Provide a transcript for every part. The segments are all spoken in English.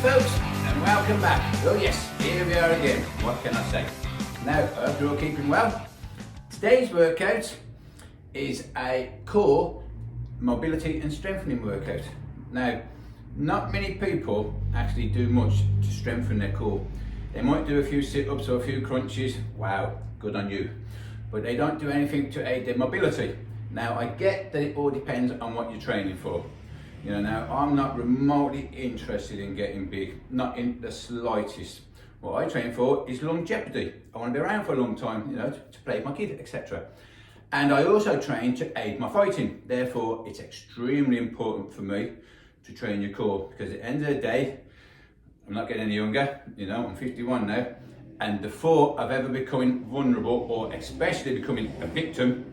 folks, and welcome back. Oh yes, here we are again. What can I say? Now, I hope you're all keeping well. Today's workout is a core mobility and strengthening workout. Now, not many people actually do much to strengthen their core. They might do a few sit-ups or a few crunches. Wow, good on you. But they don't do anything to aid their mobility. Now, I get that it all depends on what you're training for. You know, now I'm not remotely interested in getting big, not in the slightest. What I train for is longevity. I want to be around for a long time, you know, to play with my kid, etc. And I also train to aid my fighting. Therefore, it's extremely important for me to train your core, because at the end of the day, I'm not getting any younger, you know, I'm 51 now, and the thought of ever becoming vulnerable, or especially becoming a victim,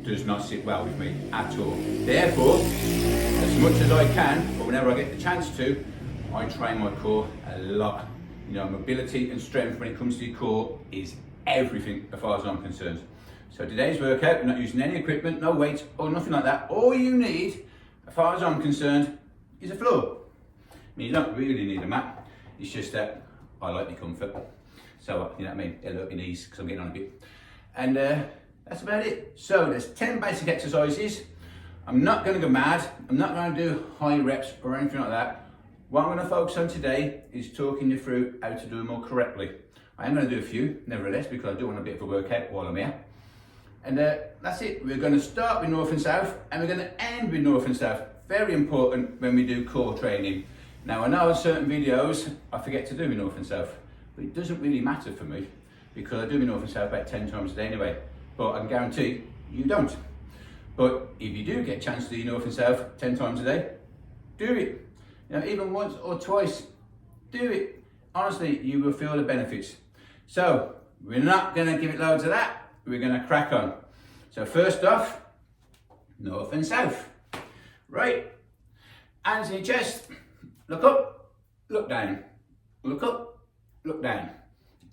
does not sit well with me at all. Therefore, as much as I can, or whenever I get the chance to, I train my core a lot. You know, mobility and strength when it comes to your core is everything as far as I'm concerned. So today's workout, we're not using any equipment, no weights or nothing like that. All you need, as far as I'm concerned, is a floor. I mean, you don't really need a mat. It's just that I like the comfort. So, you know what I mean, it'll help your knees because I'm getting on a bit. And that's about it. So there's 10 basic exercises. I'm not going to go mad. I'm not going to do high reps or anything like that. What I'm going to focus on today is talking you through how to do them all correctly. I am going to do a few, nevertheless, because I do want a bit of a workout while I'm here. And that's it. We're going to start with north and south, and we're going to end with north and south. Very important when we do core training. Now, I know in certain videos I forget to do my north and south, but it doesn't really matter for me because I do my north and south about 10 times a day anyway. But I can guarantee you don't. But if you do get a chance to do your north and south 10 times a day, do it. You know, even once or twice, do it. Honestly, you will feel the benefits. So, we're not going to give it loads of that. We're going to crack on. So first off, north and south. Right, hands in your chest, look up, look down, look up, look down.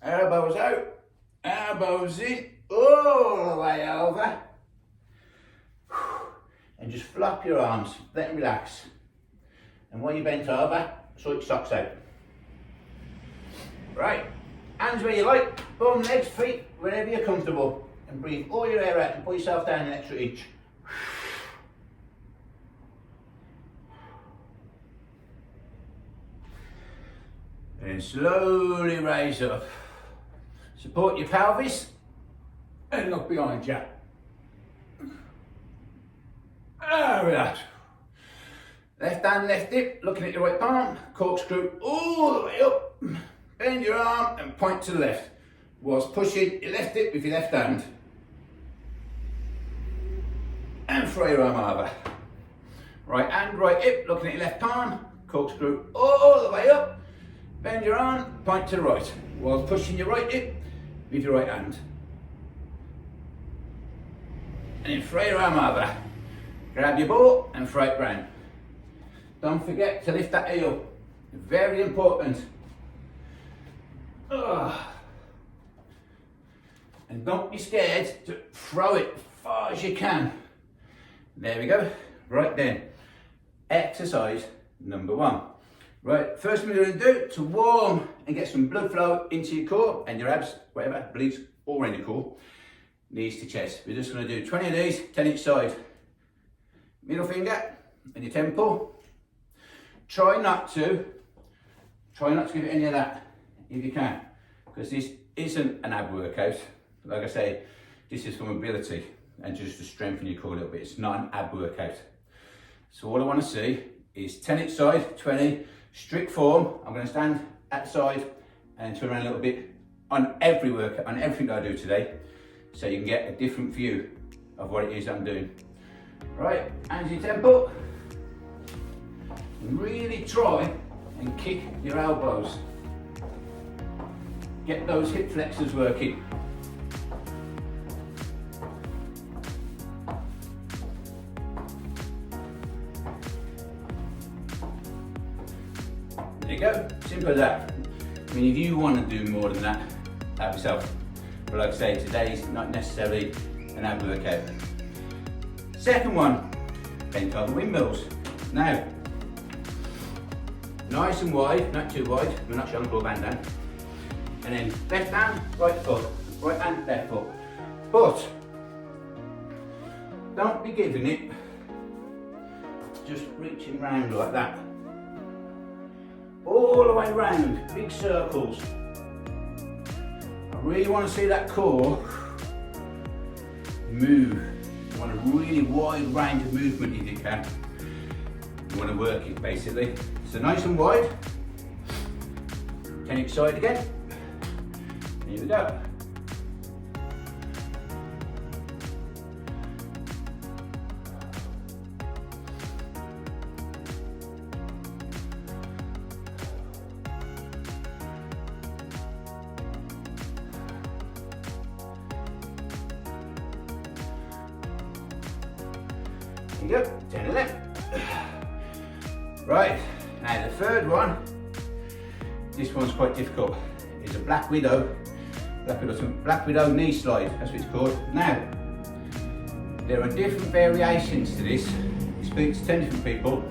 Elbows out, elbows in, all the way over. And just flop your arms, let them relax. And while you're bent over, sort your socks out. Right, hands where you like, bum, legs, feet, wherever you're comfortable. And breathe all your air out and put yourself down an extra inch. And slowly raise up. Support your pelvis and look behind you. Relax. Left hand, left hip, looking at your right palm, corkscrew all the way up. Bend your arm and point to the left, whilst pushing your left hip with your left hand. And throw your arm over. Right hand, right hip, looking at your left palm, corkscrew all the way up. Bend your arm, point to the right, whilst pushing your right hip with your right hand. And then throw your arm over. Grab your ball and throw it round. Don't forget to lift that heel. Very important. And don't be scared to throw it as far as you can. There we go. Right then. Exercise number 1. Right, first thing we're going to do to warm and get some blood flow into your core and your abs, whatever, bleeds all around your core, knees to chest. We're just going to do 20 of these, 10 each side. Middle finger and your temple. Try not to give it any of that if you can, because this isn't an ab workout. Like I say, this is for mobility and just to strengthen your core a little bit. It's not an ab workout. So all I want to see is 10 each side, 20, strict form. I'm going to stand at the side and turn around a little bit on every workout, on everything that I do today, so you can get a different view of what it is I'm doing. Right, hands in your temple. And really try and kick your elbows. Get those hip flexors working. There you go, simple as that. I mean, if you want to do more than that, help yourself. But like I say, today's not necessarily an ab workout. Second one, bent over windmills. Now, nice and wide, not too wide, we're not Jean-Claude Van Damme. And then left hand, right foot, right hand, left foot. But don't be giving it just reaching round like that. All the way round, big circles. I really want to see that core move. You want a really wide range of movement if you can. You want to work it basically. So nice and wide. Turn it side again. Here we go. There you go, turn it left. Right, now the third one, this one's quite difficult. It's a Black Widow knee slide, that's what it's called. Now, there are different variations to this. You speak to 10 different people,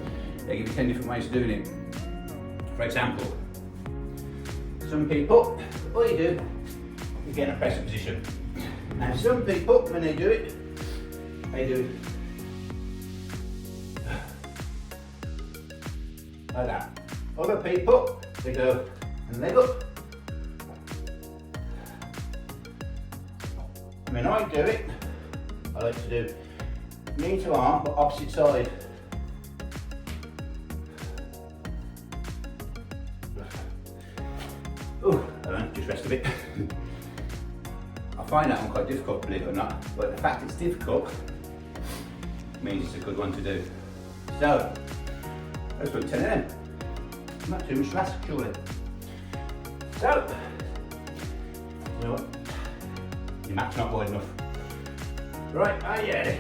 they give you 10 different ways of doing it. For example, some people, all you do, you get in a pressing position. Now some people, when they do it, they do like that. Other people, they go and leg up. When I do it, I like to do knee to arm, but opposite side. Oh, just rest a bit. I find that one quite difficult, believe it or not, but the fact it's difficult means it's a good one to do. So, let's put 10 in. Not too much to ask, surely. So, you know what? Your map's not wide enough. Right, are you ready?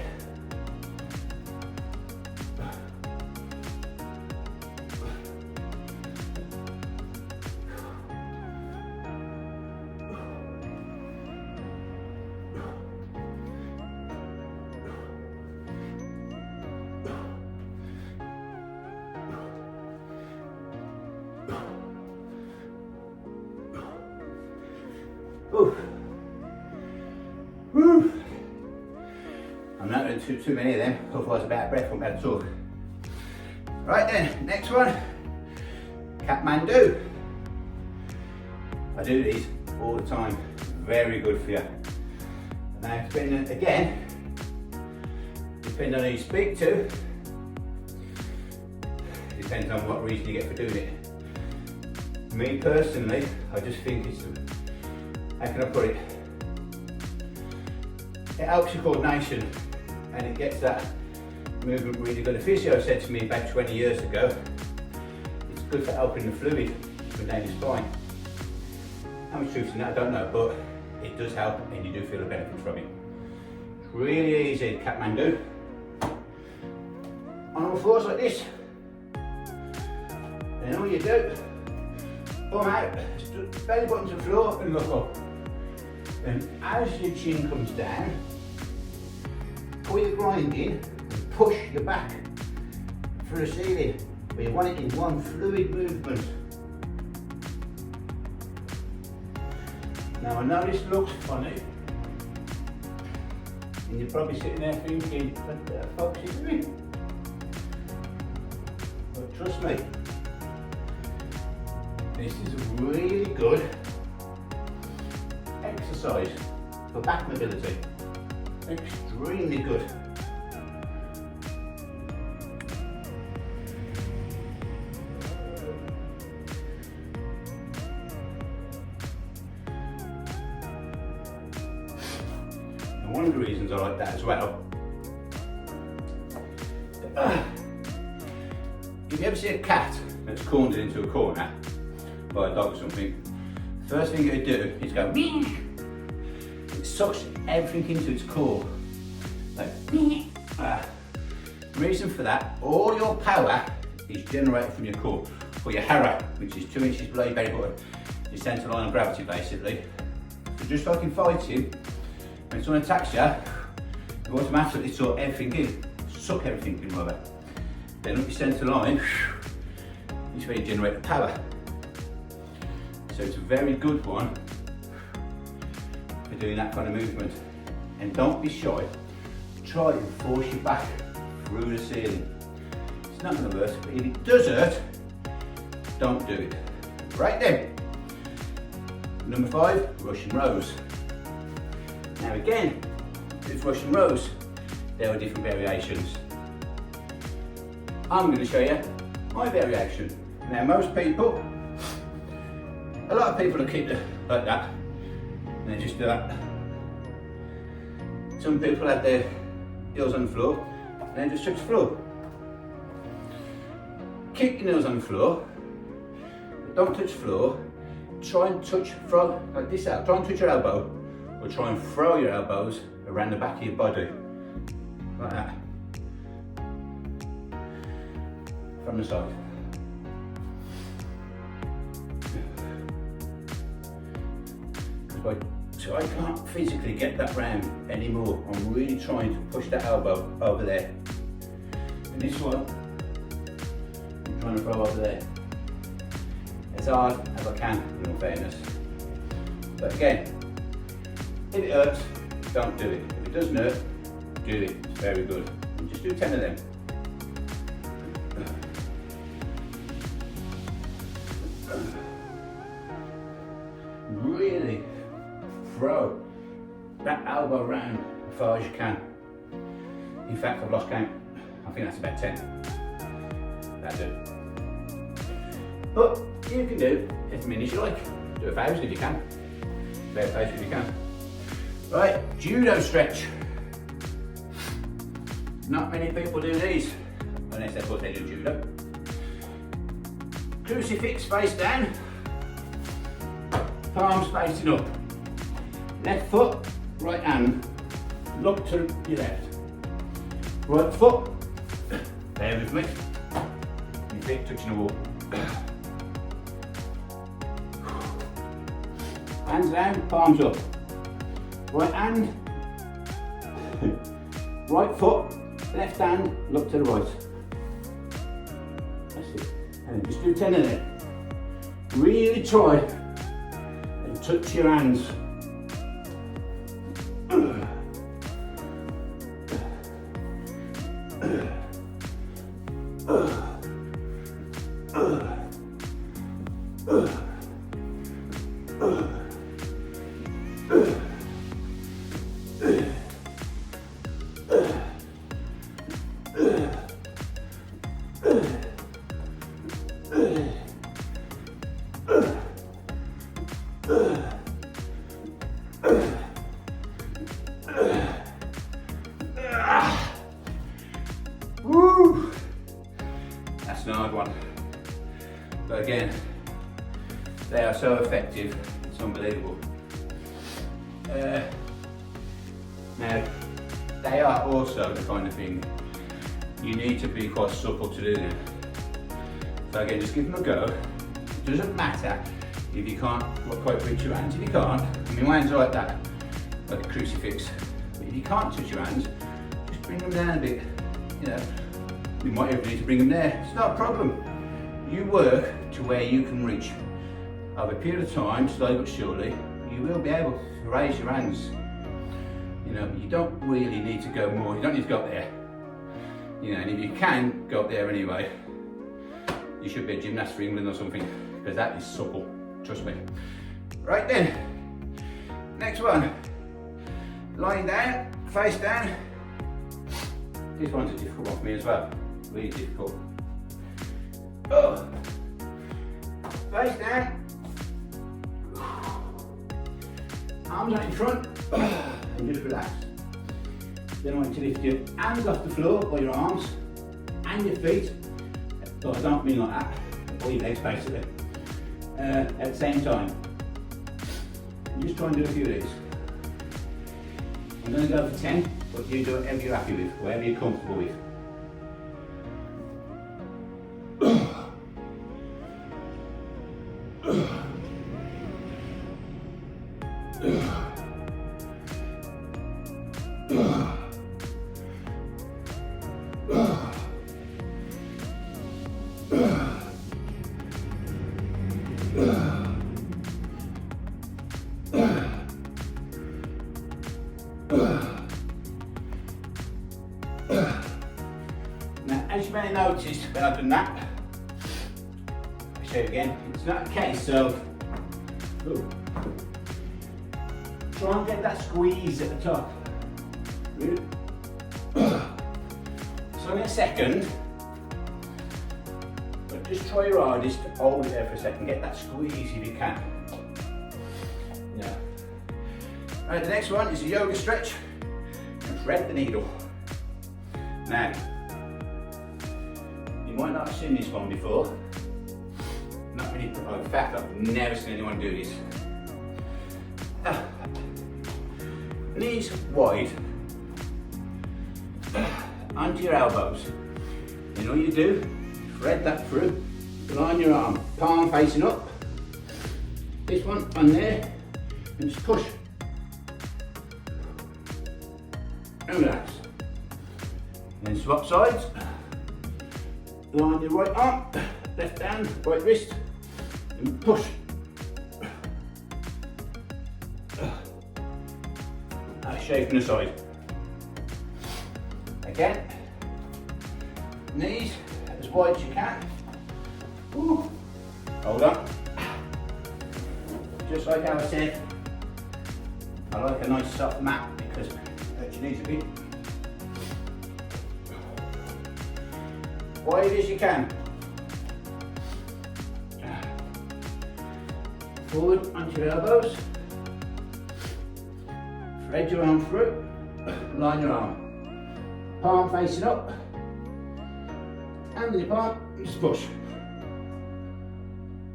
Woo. I'm not going to do too many of them, otherwise I'm out of breath, I'm about to talk. Right then, next one, Kathmandu. I do these all the time, very good for you. Now, depending on who you speak to, depends on what reason you get for doing it. Me personally, I just think it's, how can I put it? It helps your coordination and it gets that movement really good. A physio said to me about 20 years ago, it's good for helping the fluid from down your spine. How much truth in that I don't know, but it does help and you do feel a benefit from it. It's really easy, Kathmandu. On all fours like this. Then all you do, bum out, belly button to the floor and look up. And as your chin comes down, pull your groin in and push your back through the ceiling. But you want it in one fluid movement. Now I know this looks funny, and you're probably sitting there thinking, what the fuck is he doing? But trust me, this is a really good exercise for back mobility. Extremely good. And one of the reasons I like that as well, if you ever see a cat that's cornered into a corner by a dog or something, first thing you do is go meow. It sucks everything into its core. Like reason for that, all your power is generated from your core, or your hara, which is 2 inches below your belly button, your centre line of gravity basically. So just like in fighting, when someone attacks you, you automatically suck everything in, rather. Then up your centre line, is is where you generate the power. So it's a very good one for doing that kind of movement. And don't be shy. Try and force your back through the ceiling. It's not going to hurt, but if it does hurt, don't do it. Right then. Number 5, Russian rows. Now again, with Russian rows, there are different variations. I'm going to show you my variation. Now most people, a lot of people will keep it like that, and they just do that. Some people have their heels on the floor, and then just touch the floor. Keep your heels on the floor, but don't touch the floor. Try and touch from like this out. Try and touch your elbow, or try and throw your elbows around the back of your body, like that, from the side. So I can't physically get that round anymore. I'm really trying to push that elbow over there. And this one, I'm trying to throw over there. As hard as I can, in all fairness. But again, if it hurts, don't do it. If it doesn't hurt, do it. It's very good. And just do 10 of them. Really throw that elbow round as far as you can. In fact, I've lost count. I think that's about 10. That'll do. But you can do as many as you like. Do 1,000 if you can. About 1,000 if you can. Right, judo stretch. Not many people do these, unless of course they do judo. Crucifix face down, palms facing up. Left foot, right hand, look to your left. Right foot, bear with me, your feet touching the wall. Hands down, palms up. Right hand, right foot, left hand, look to the right. That's it. And just do 10 of them. Really try and touch your hands. Woo! That's an hard one. But again, they are so effective, it's unbelievable. Now, they are also the kind of thing you need to be quite supple to do them. So again, just give them a go. It doesn't matter if you can't quite reach your hands. If you can't, I mean my hands are like that, like a crucifix. But if you can't touch your hands, just bring them down a bit. You know, you might even need to bring them there. It's not a problem. You work to where you can reach. Over a period of time, slowly but surely, you will be able to raise your hands. You know, you don't really need to go more. You don't need to go up there. You know, and if you can go up there anyway, you should be a gymnast for England or something, because that is supple. Trust me. Right then, next one. Lying down, face down. This one's a difficult one for me as well. Really difficult. Oh. Face down. Arms out in front. And just relax. Then I want you to lift your hands off the floor, or your arms, and your feet. But I don't mean like that, or your legs basically. At the same time. And just try and do a few of these. I'm going to go for 10, but you do whatever you're happy with, whatever you're comfortable with. Now, as you may have noticed when I've done that, I'll show you again, it's not a case of, ooh, try and get that squeeze at the top. So in a second, but just try your hardest to hold it there for a second, get that squeeze if you can. Yeah. Right, the next one is a yoga stretch and thread the needle. Now, you might not have seen this one before. Not many, in fact, I've never seen anyone do this. Knees wide, onto your elbows. And all you do, thread that through, line your arm, palm facing up. This one on there, and just push. And relax. Then swap sides. Line your right arm, left hand, right wrist, and push. Shape from the side. Again, knees as wide as you can. Ooh. Hold on. Just like how I said, I like a nice soft mat because it hurts your knees a bit. Wide as you can. Forward onto your elbows. Thread your arm through, line your arm. Palm facing up, hand in your palm, just push.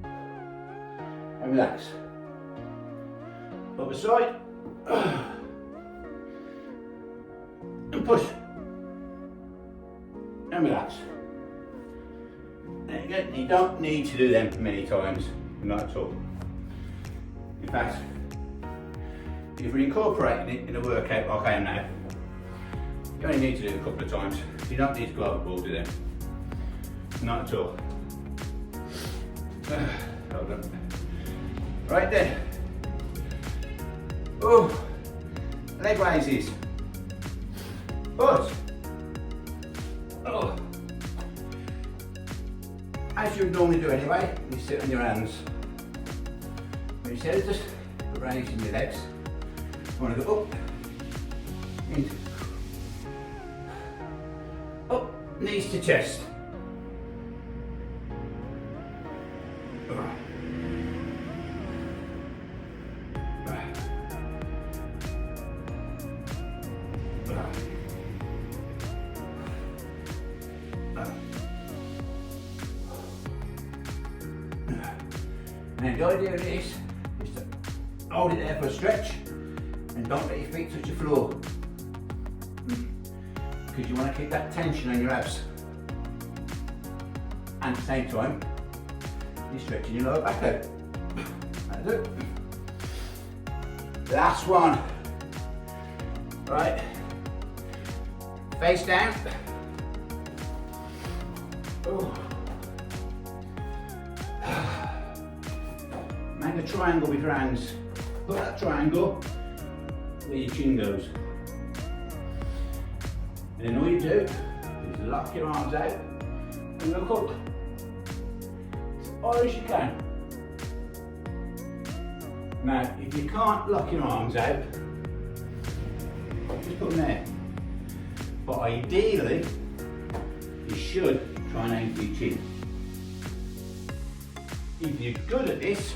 And relax. Other side, and push. And relax. There you go, you don't need to do them many times, not at all. In fact, if you're incorporating it in a workout like I am now, you only need to do it a couple of times. You don't need to go overboard with them. Not at all. Hold on. Right there. Oh, leg raises. But, oh, as you would normally do anyway, you sit on your hands. Instead of just raising your legs, you want to go up, in, up, knees to chest. Now the idea of this is to hold it there for a stretch and don't let your feet touch the floor, because you want to keep that tension on your abs, and at the same time you're stretching your lower back out. That's it. Last one. Right, face down. Oh. Make a triangle with your hands. Put that triangle where your chin goes. And then all you do is lock your arms out and look up as high as you can. Now, if you can't lock your arms out, just put them there. But ideally, you should try and aim for your chin. If you're good at this,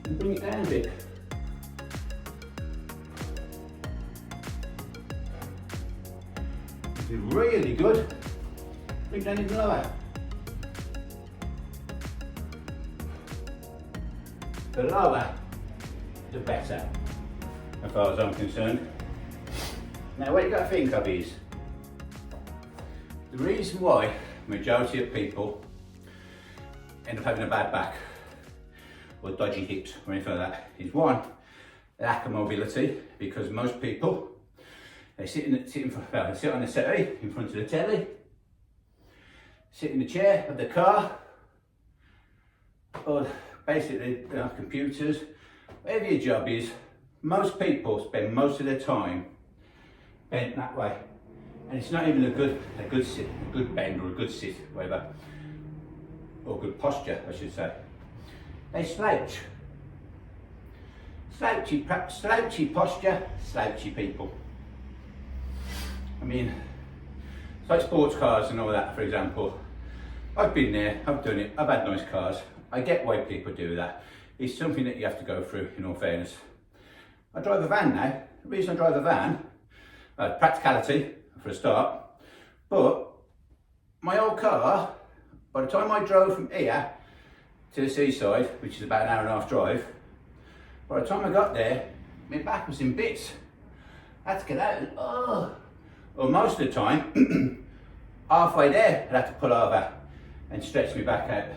and bring it down a bit. If you're really good, bring it down even lower. The lower, the better, as far as I'm concerned. Now what you got to think of is, the reason why majority of people end up having a bad back or dodgy hips or anything like that is, one, lack of mobility, because most people, they sit on the settee in front of the telly, sit in the chair of the car, or basically computers, whatever your job is, Most people spend most of their time bent that way, and it's not even a good sit, a good bend or a good sit, whatever, or good posture, I should say. They slouch. Slouchy posture, slouchy people. I mean, it's like sports cars and all that, for example. I've been there, I've done it, I've had nice cars. I get why people do that. It's something that you have to go through, in all fairness. I drive a van now. The reason I drive a van, practicality for a start, but my old car, by the time I drove from here to the seaside, which is about an hour and a half drive, by the time I got there, my back was in bits. I had to get out, Well, most of the time, halfway there, I'd have to pull over and stretch my back out.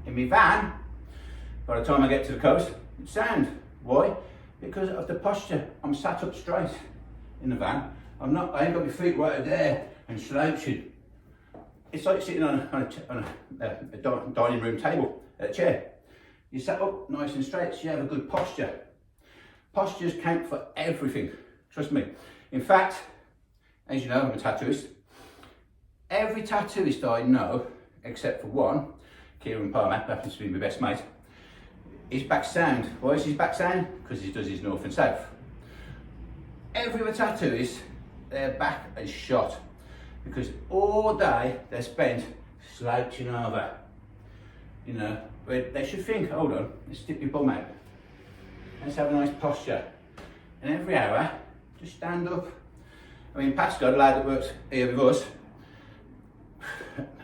In my van, by the time I get to the coast, it's sound. Why? Because of the posture. I'm sat up straight in the van. I ain't got my feet right there and slouching. It's like sitting on a dining room table, a chair. You sat up nice and straight, so you have a good posture. Postures count for everything, trust me. In fact, as you know, I'm a tattooist. Every tattooist I know, except for one, Kieran Palmer, happens to be my best mate, his back sound. Why is his back sound? Because he does his north and south. Every other tattooist, their back is shot because all day they're spent slouching over. You know, but they should think, hold on, let's stick your bum out. Let's have a nice posture. And every hour, just stand up. I mean, Pat's got a lad that works here with us,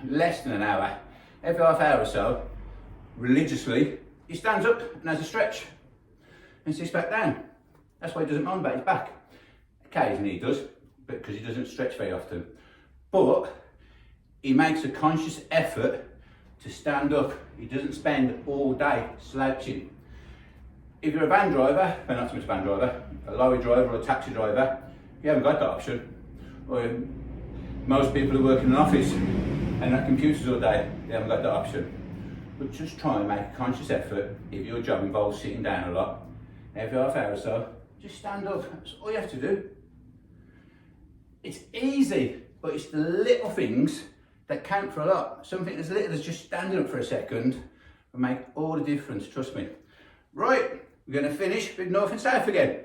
less than an hour. Every half hour or so, religiously, he stands up and has a stretch and sits back down. That's why he doesn't mind about his back. Occasionally he does, because he doesn't stretch very often. But he makes a conscious effort to stand up. He doesn't spend all day slouching. If you're a van driver, well, not so much a van driver, a lorry driver or a taxi driver, you haven't got that option. Or most people who work in an office and at computers all day, they haven't got that option. But just try and make a conscious effort. If your job involves sitting down a lot, every half hour or so, just stand up. That's all you have to do. It's easy, but it's the little things that count for a lot. Something as little as just standing up for a second will make all the difference, trust me. Right, we're going to finish with north and south again.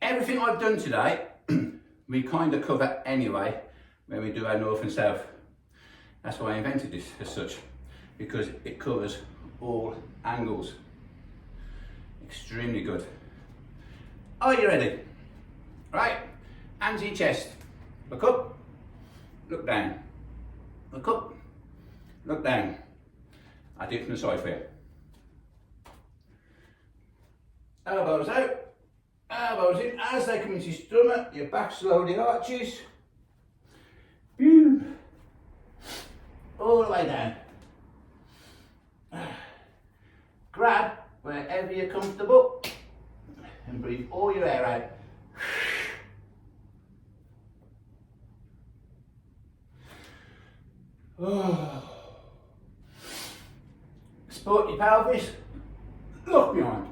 Everything I've done today, we kind of cover anyway when we do our north and south. That's why I invented this as such, because it covers all angles. Extremely good. Are you ready? Right, hands to your chest. Look up, look down. Look up, look down. I do it from the side for you. Elbows out, elbows in. As they come into your stomach, your back slowly arches. Boom. All the way down. Grab wherever you're comfortable and breathe all your air out. Support your pelvis, look behind.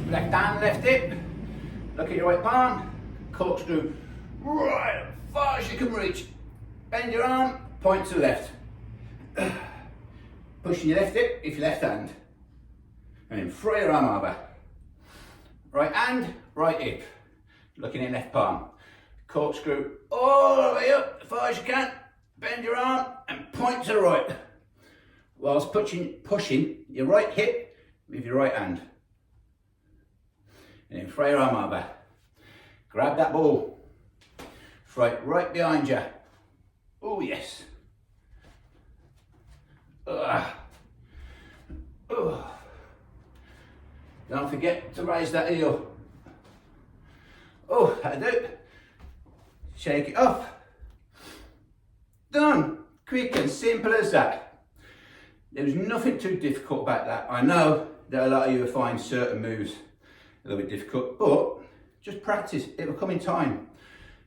Left hand, left hip, look at your right palm, corkscrew right as far as you can reach. Bend your arm, point to the left. Pushing your left hip with your left hand. And then throw your arm over. Right hand, right hip. Looking at left palm. Corkscrew all the way up as far as you can. Bend your arm and point to the right. Whilst pushing your right hip with your right hand. And then throw your arm over. Grab that ball. Throw it right behind you. Oh yes. Don't forget to raise that heel. Oh, that'll do. Shake it off. Done. Quick and simple as that. There's nothing too difficult about that. I know that a lot of you will find certain moves a little bit difficult, but just practice. It will come in time.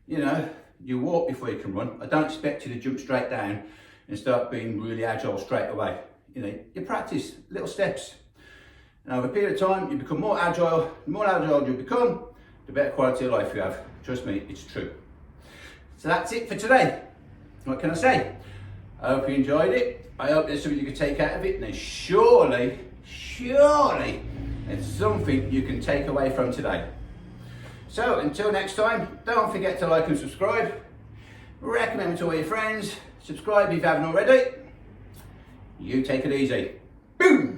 You know, you walk before you can run. I don't expect you to jump straight down and start being really agile straight away. you practice little steps. And over a period of time, you become more agile. The more agile you become, the better quality of life you have. Trust me, it's true. So that's it for today. What can I say? I hope you enjoyed it. I hope there's something you can take out of it. And surely, it's something you can take away from today. So until next time, don't forget to like and subscribe. Recommend it to all your friends. Subscribe if you haven't already. You take it easy. Boom!